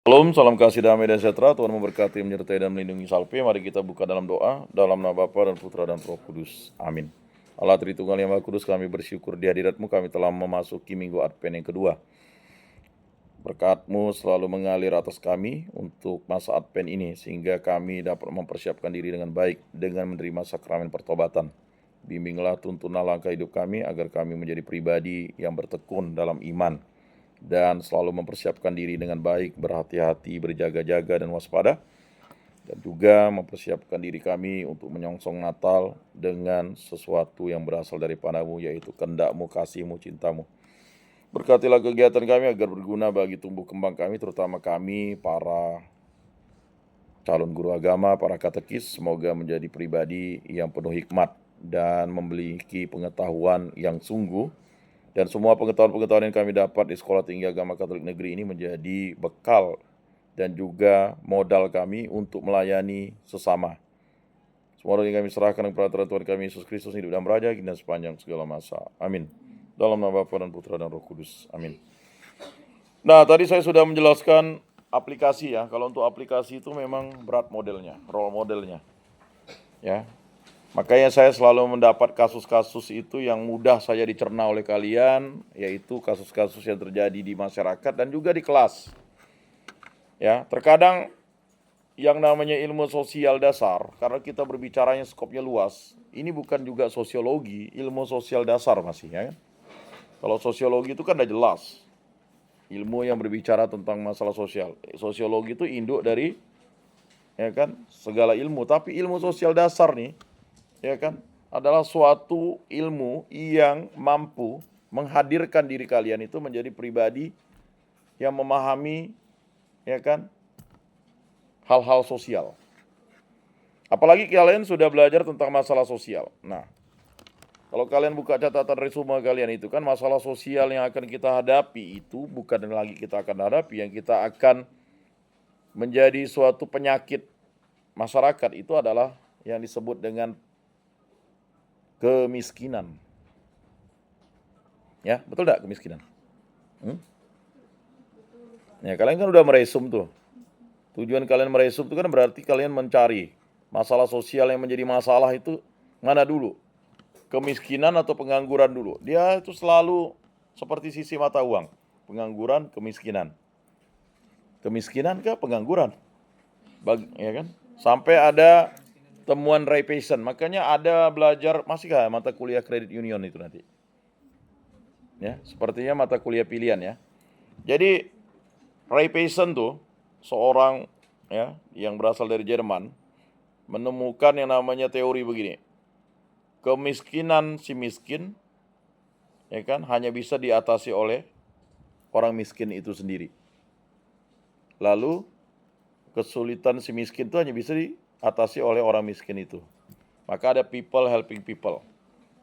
Shalom, salam kasih damai dan sejahtera. Tuhan memberkati, menyertai dan melindungi salpe. Mari kita buka dalam doa, dalam nama Bapa dan Putra dan Roh Kudus. Amin. Allah Tritunggal yang Maha Kudus, kami bersyukur di hadirat-Mu, kami telah memasuki minggu Advent yang kedua. Berkat-Mu selalu mengalir atas kami untuk masa Advent ini, sehingga kami dapat mempersiapkan diri dengan baik dengan menerima sakramen pertobatan. Bimbinglah, tuntunlah langkah hidup kami agar kami menjadi pribadi yang bertekun dalam iman dan selalu mempersiapkan diri dengan baik, berhati-hati, berjaga-jaga dan waspada, dan juga mempersiapkan diri kami untuk menyongsong Natal dengan sesuatu yang berasal daripada-Mu, yaitu kehendak-Mu, kasih-Mu, cinta-Mu. Berkatilah kegiatan kami agar berguna bagi tumbuh kembang kami, terutama kami para calon guru agama, para katekis. Semoga menjadi pribadi yang penuh hikmat dan memiliki pengetahuan yang sungguh. Dan semua pengetahuan-pengetahuan yang kami dapat di Sekolah Tinggi Agama Katolik Negeri ini menjadi bekal dan juga modal kami untuk melayani sesama. Semua yang kami serahkan kepada Tuhan kami Yesus Kristus, hidup dan beraja kini dan sepanjang segala masa. Amin. Dalam nama Bapa dan Putra dan Roh Kudus. Amin. Nah, tadi saya sudah menjelaskan aplikasi ya. Kalau untuk aplikasi itu memang berat modelnya, role modelnya. Ya. Makanya saya selalu mendapat kasus-kasus itu yang mudah saja dicerna oleh kalian, yaitu kasus-kasus yang terjadi di masyarakat dan juga di kelas. Ya, terkadang yang namanya ilmu sosial dasar, karena kita berbicaranya skopnya luas, ini bukan juga sosiologi, ilmu sosial dasar masih ya. Kalau sosiologi itu kan udah jelas, ilmu yang berbicara tentang masalah sosial. Sosiologi itu induk dari ya kan segala ilmu, tapi ilmu sosial dasar nih ya kan adalah suatu ilmu yang mampu menghadirkan diri kalian itu menjadi pribadi yang memahami ya kan hal-hal sosial. Apalagi kalian sudah belajar tentang masalah sosial. Nah, kalau kalian buka catatan resume kalian itu kan masalah sosial yang akan kita hadapi itu bukan lagi kita akan hadapi, yang kita akan menjadi suatu penyakit masyarakat itu adalah yang disebut dengan kemiskinan. Ya, betul enggak kemiskinan? Ya, kalian kan udah meresum tuh. Tujuan kalian meresum itu kan berarti kalian mencari masalah sosial yang menjadi masalah itu mana dulu? Kemiskinan atau pengangguran dulu? Dia itu selalu seperti sisi mata uang. Pengangguran, kemiskinan. Kemiskinan ke pengangguran. Ya kan? Sampai ada temuan Ray Payson. Makanya ada belajar, masihkah mata kuliah kredit union itu nanti? Ya, sepertinya mata kuliah pilihan ya. Jadi Ray Payson tuh seorang ya yang berasal dari Jerman menemukan yang namanya teori begini. Kemiskinan si miskin ya kan hanya bisa diatasi oleh orang miskin itu sendiri. Lalu kesulitan si miskin itu hanya bisa diatasi oleh orang miskin itu. Maka ada people helping people.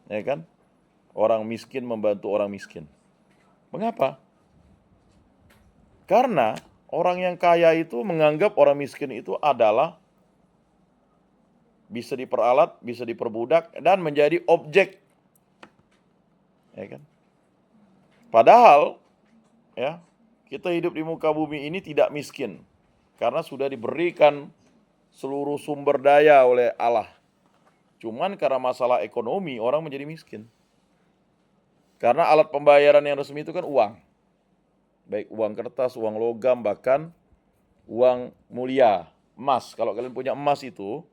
Ya kan? Orang miskin membantu orang miskin. Mengapa? Karena orang yang kaya itu menganggap orang miskin itu adalah bisa diperalat, bisa diperbudak, dan menjadi objek. Ya kan? Padahal, ya, kita hidup di muka bumi ini tidak miskin. Karena sudah diberikan seluruh sumber daya oleh Allah. Cuman karena masalah ekonomi, orang menjadi miskin. Karena alat pembayaran yang resmi itu kan uang. Baik uang kertas, uang logam, bahkan uang mulia, emas. Kalau kalian punya emas itu,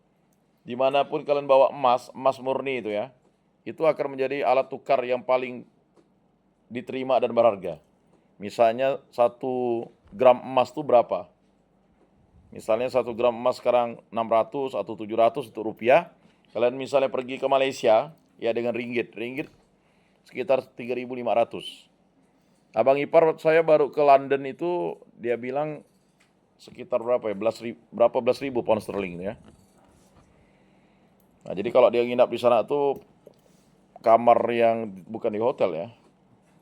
dimanapun kalian bawa emas, emas murni itu ya, itu akan menjadi alat tukar yang paling diterima dan berharga. Misalnya 1 gram emas itu berapa? Misalnya 1 gram emas sekarang 600 atau 700 untuk rupiah. Kalian misalnya pergi ke Malaysia, ya dengan ringgit sekitar 3.500. Abang ipar saya baru ke London itu, dia bilang sekitar berapa ya, berapa belas ribu pound sterling ya. Nah, jadi kalau dia nginap di sana tuh kamar yang bukan di hotel ya,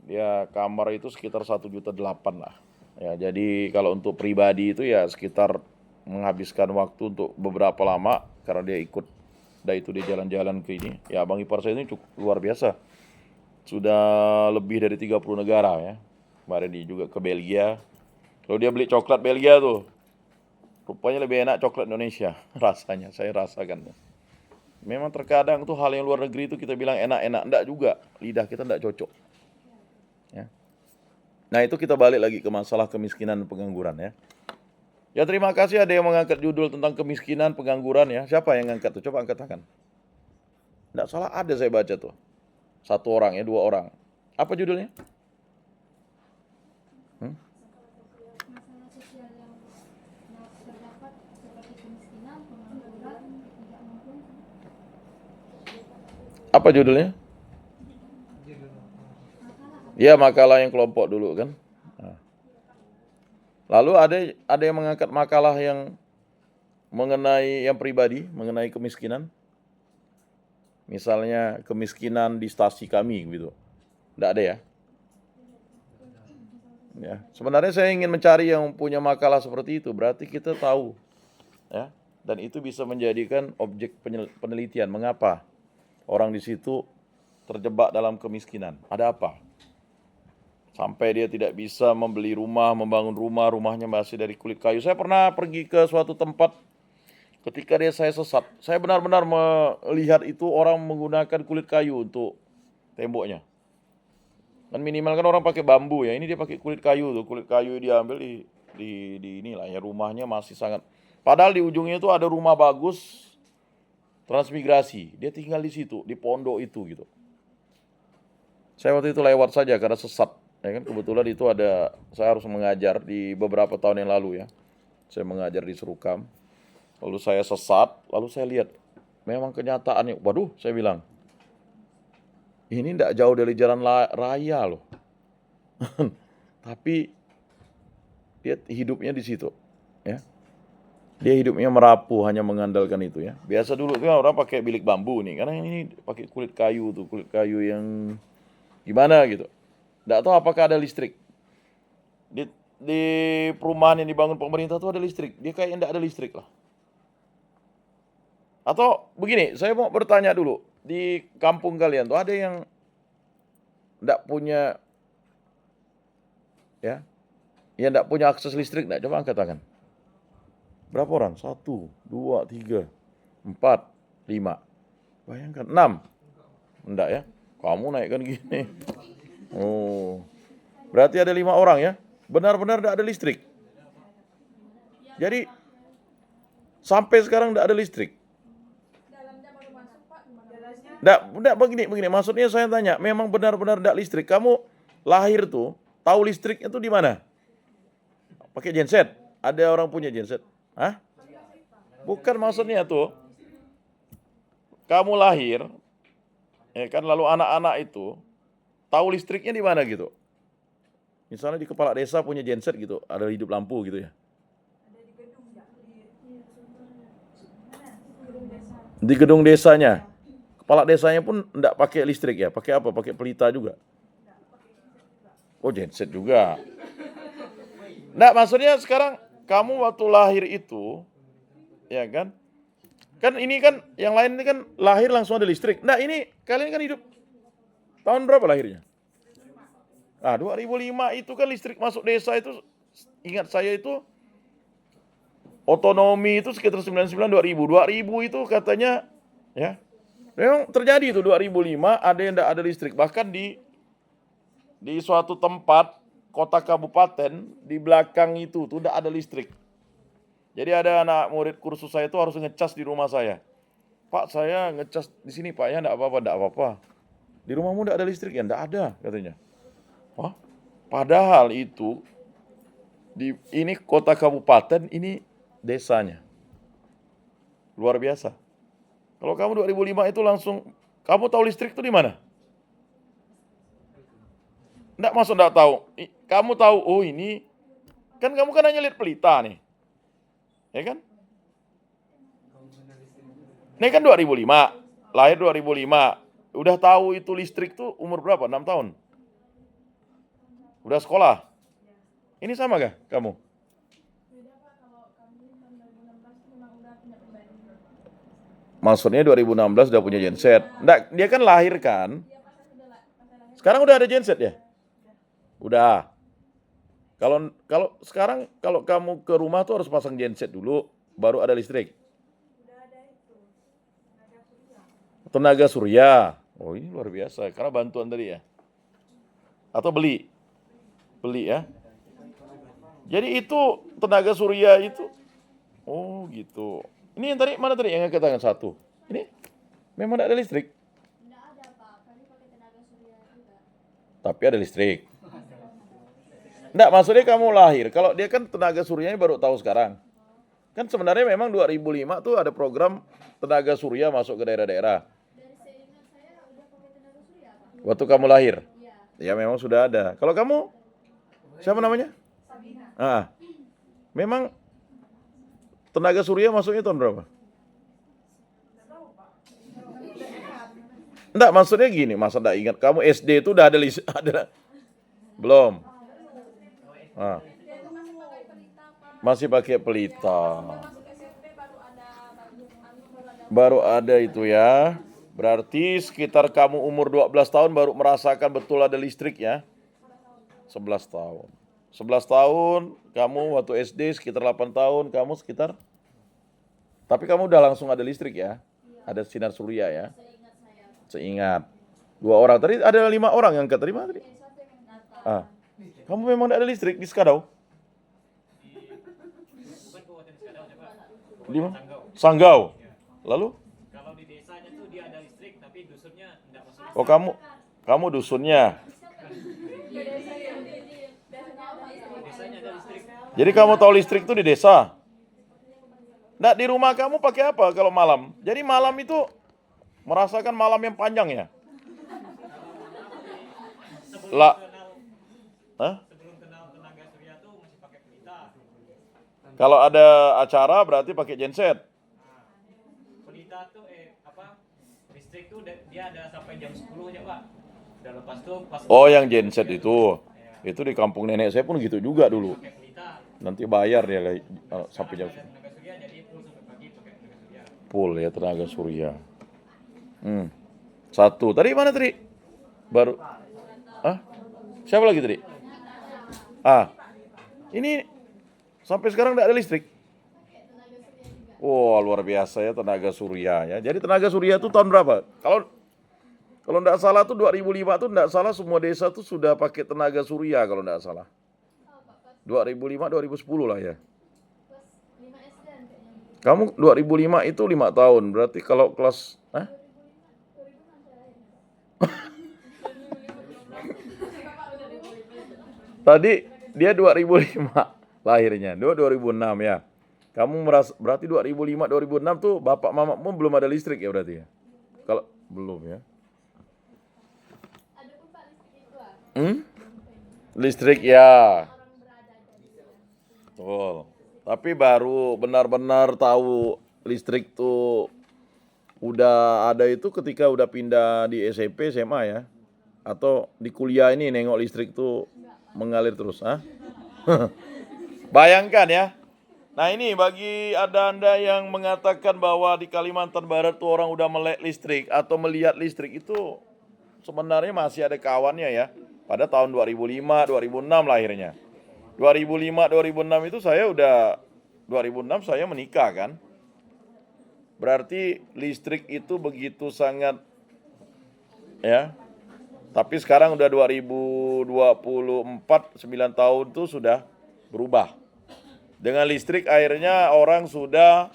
dia kamar itu sekitar 1,8 juta lah. Ya, jadi kalau untuk pribadi itu ya sekitar menghabiskan waktu untuk beberapa lama karena dia ikut itu dia jalan-jalan ke ini. Ya, abang ipar saya ini cukup luar biasa. Sudah lebih dari 30 negara ya. Kemarin dia juga ke Belgia. Kalau dia beli coklat Belgia tuh, rupanya lebih enak coklat Indonesia rasanya, saya rasakan. Memang terkadang tuh hal yang luar negeri itu kita bilang enak-enak, enggak juga, lidah kita enggak cocok. Ya. Nah itu kita balik lagi ke masalah kemiskinan dan pengangguran ya. Ya terima kasih ada yang mengangkat judul tentang kemiskinan, pengangguran ya. Siapa yang ngangkat tuh? Coba angkat tangan. Enggak salah ada saya baca tuh. 1 orang ya, 2 orang. Apa judulnya? Masalah sosial yang terdapat seperti kemiskinan, pengangguran, tidak mampu. Apa judulnya? Ya makalah yang kelompok dulu kan. Nah. Lalu ada yang mengangkat makalah yang mengenai yang pribadi, mengenai kemiskinan. Misalnya kemiskinan di stasi kami gitu. Enggak ada ya? Ya, sebenarnya saya ingin mencari yang punya makalah seperti itu, berarti kita tahu ya, dan itu bisa menjadikan objek penelitian mengapa orang di situ terjebak dalam kemiskinan. Ada apa? Sampai dia tidak bisa membeli rumah, membangun rumah, rumahnya masih dari kulit kayu. Saya pernah pergi ke suatu tempat ketika saya sesat. Saya benar-benar melihat itu orang menggunakan kulit kayu untuk temboknya. Kan minimal kan orang pakai bambu ya, ini dia pakai kulit kayu tuh, kulit kayu diambil di inilah ya, rumahnya masih sangat. Padahal di ujungnya itu ada rumah bagus transmigrasi, dia tinggal di situ, di pondok itu gitu. Saya waktu itu lewat saja karena sesat, ya kan kebetulan itu ada, saya harus mengajar di beberapa tahun yang lalu ya, saya mengajar di Serukam, lalu saya sesat, lalu saya lihat, memang kenyataannya, waduh, saya bilang, ini tidak jauh dari jalan raya loh. Tapi dia hidupnya di situ, ya. Dia hidupnya merapuh hanya mengandalkan itu ya. Biasa dulu kan orang pakai bilik bambu nih, karena ini pakai kulit kayu tuh, kulit kayu yang gimana gitu. Tidak tahu apakah ada listrik. Di perumahan yang dibangun pemerintah tuh ada listrik. Dia kayaknya tidak ada listrik lah. Atau begini, saya mau bertanya dulu. Di kampung kalian tuh ada yang tidak punya ya, yang tidak punya akses listrik enggak? Coba angkat tangan. Berapa orang? 1, 2, 3, 4, 5. Bayangkan 6. Enggak ya? Kamu naikkan gini. Oh. Berarti ada 5 orang ya? Benar-benar tidak ada listrik. Jadi sampai sekarang tidak ada listrik. Enggak begini. Maksudnya saya tanya, memang benar-benar tidak listrik. Kamu lahir tuh, tahu listriknya tuh di mana? Pakai genset? Ada orang punya genset? Hah? Bukan maksudnya tuh, kamu lahir, ya kan, lalu anak-anak itu tahu listriknya di mana gitu. Misalnya di kepala desa punya genset gitu, ada hidup lampu gitu ya. Di gedung desanya. Kepala desanya pun enggak pakai listrik ya, pakai apa? Pakai pelita juga. Oh, genset juga. Enggak, maksudnya sekarang kamu waktu lahir itu, ya kan? Kan ini kan, yang lain ini kan lahir langsung ada listrik. Nah ini, kalian kan hidup, tahun berapa lahirnya? Nah 2005 itu kan listrik masuk desa itu, ingat saya itu, otonomi itu sekitar 99 2000. 2000 itu katanya, ya, memang terjadi itu 2005 ada yang tidak ada listrik. Bahkan di suatu tempat, kota kabupaten, di belakang itu tuh tidak ada listrik. Jadi ada anak murid kursus saya itu harus ngecas di rumah saya. Pak, saya ngecas di sini Pak ya, enggak apa-apa. Di rumahmu enggak ada listrik ya? Enggak ada katanya. Wah, padahal itu ini kota kabupaten, ini desanya. Luar biasa. Kalau kamu 2005 itu langsung, kamu tahu listrik itu di mana? Enggak, masuk enggak tahu. Kamu tahu, oh ini, kan kamu kan hanya lihat pelita nih. Ya kan? Ini kan 2005, lahir 2005. Udah tahu itu listrik tuh umur berapa? 6 tahun? Udah sekolah? Ini sama gak kamu? Maksudnya 2016 udah punya genset. Enggak, dia kan lahir kan? Sekarang udah ada genset ya? Udah. Kalau sekarang kalau kamu ke rumah tuh harus pasang genset dulu, baru ada listrik. Tenaga surya. Oh, ini luar biasa, karena bantuan tadi ya. Atau beli ya. Jadi itu tenaga surya itu. Oh gitu. Ini yang tadi mana tadi yang angkat tangan satu? Ini memang tidak ada listrik, Enggak ada Pak, kami pakai tenaga surya juga. tapi ada listrik. Enggak, maksudnya kamu lahir. Kalau dia kan tenaga suryanya baru tahu sekarang. Kan sebenarnya memang 2005 tuh ada program tenaga surya masuk ke daerah-daerah. Dari seingat saya udah pakai tenaga surya Pak. Waktu kamu lahir. Iya. Ya memang sudah ada. Kalau kamu siapa namanya? Sabina. Memang tenaga surya masuknya tahun berapa? Enggak, maksudnya gini, masa enggak ingat kamu SD itu udah ada ada belum? Ah, masih pakai pelita. Baru ada itu ya. Berarti sekitar kamu umur 12 tahun baru merasakan betul ada listrik ya. 11 tahun. 11 tahun, kamu waktu SD sekitar 8 tahun, kamu sekitar. Tapi kamu udah langsung ada listrik ya. Ada sinar surya ya. Seingat. 2 orang. Tadi ada 5 orang yang keterima tadi. Kamu memang tidak ada listrik di Skadau? 5? Sanggau. Lalu? Kalau di desanya tuh dia ada listrik, tapi dusunnya enggak masuk. Oh, kamu dusunnya. Desanya ada listrik. Jadi kamu tahu listrik itu di desa? Nah, di rumah kamu pakai apa kalau malam? Jadi malam itu merasakan malam yang panjang ya? Sebelum kenal tenaga surya tuh masih pakai pelita. Kalau ada acara berarti pakai genset. Pelita tuh listrik tuh dia ada sampai jam 10 ya, Pak. Udah lepas tuh pas Oh, yang genset itu. Itu di kampung nenek saya pun gitu juga dulu. pakai pelita. Nanti bayar dia sampai jam Ada tenaga surya jadi full sampai pagi pakai tenaga surya. full ya tenaga surya. 1. Tadi mana tadi? Baru. Siapa lagi tadi? Ini sampai sekarang tidak ada listrik. Wah, luar biasa ya tenaga surya ya. Jadi tenaga surya itu tahun berapa? Kalau tidak salah tuh 2005 tuh tidak salah semua desa tuh sudah pakai tenaga surya kalau tidak salah. 2005 2010 lah ya. Kelas 5 SD kayaknya. Kamu 2005 itu 5 tahun. Berarti kalau kelas 2006 saya lahir. tadi dia 2005 lahirnya. 2006 ya. Kamu berarti 2005 2006 tuh bapak mamamu belum ada listrik ya berarti ya? Kalau belum ya. Ada pun Pak listrik itu Listrik ya. orang berada di sana. Betul. Tapi baru benar-benar tahu listrik tuh udah ada itu ketika udah pindah di SMP SMA ya. Atau di kuliah ini nengok listrik tuh mengalir terus, Bayangkan ya. Nah, ini bagi Anda yang mengatakan bahwa di Kalimantan Barat tuh orang udah melek listrik atau melihat listrik itu sebenarnya masih ada kawannya ya. Pada tahun 2005, 2006 lahirnya. 2005, 2006 itu 2006 saya menikah kan. Berarti listrik itu begitu sangat ya. Tapi sekarang udah 2024, 9 tahun tuh sudah berubah. Dengan listrik akhirnya orang sudah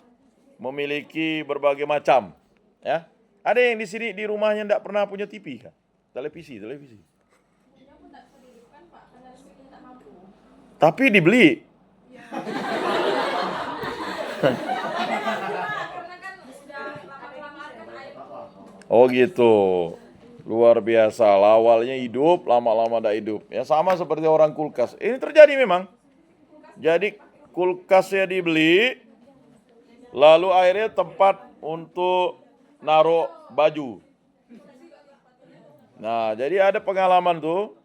memiliki berbagai macam ya. Ada yang di sini di rumahnya enggak pernah punya TV kan? Televisi. Tapi dibeli. Oh gitu. Luar biasa. Awalnya hidup, lama-lama tidak hidup. Ya sama seperti orang kulkas. Ini terjadi memang. Jadi kulkasnya dibeli, lalu akhirnya tempat untuk naruh baju. Nah, jadi ada pengalaman tuh.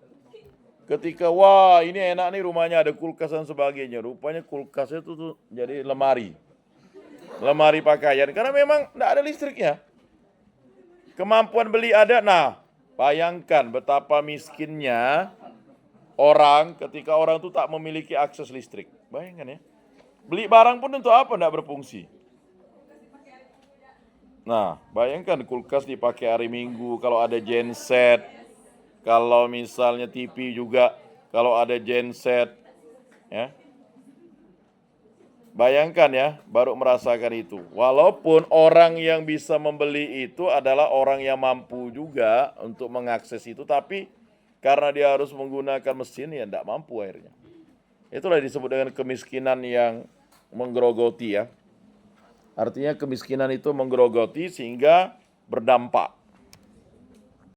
Ketika, wah ini enak nih rumahnya ada kulkas dan sebagainya. Rupanya kulkasnya tuh jadi lemari. Lemari pakaian. Karena memang tidak ada listriknya. Kemampuan beli ada. Nah, bayangkan betapa miskinnya orang ketika orang itu tak memiliki akses listrik. Bayangkan ya. Beli barang pun untuk apa enggak berfungsi. Nah, bayangkan kulkas dipakai hari Minggu, kalau ada genset, kalau misalnya TV juga, kalau ada genset, ya. Bayangkan ya, baru merasakan itu. Walaupun orang yang bisa membeli itu adalah orang yang mampu juga untuk mengakses itu, tapi karena dia harus menggunakan mesin, ya tidak mampu akhirnya. Itulah disebut dengan kemiskinan yang menggerogoti ya. Artinya kemiskinan itu menggerogoti sehingga berdampak.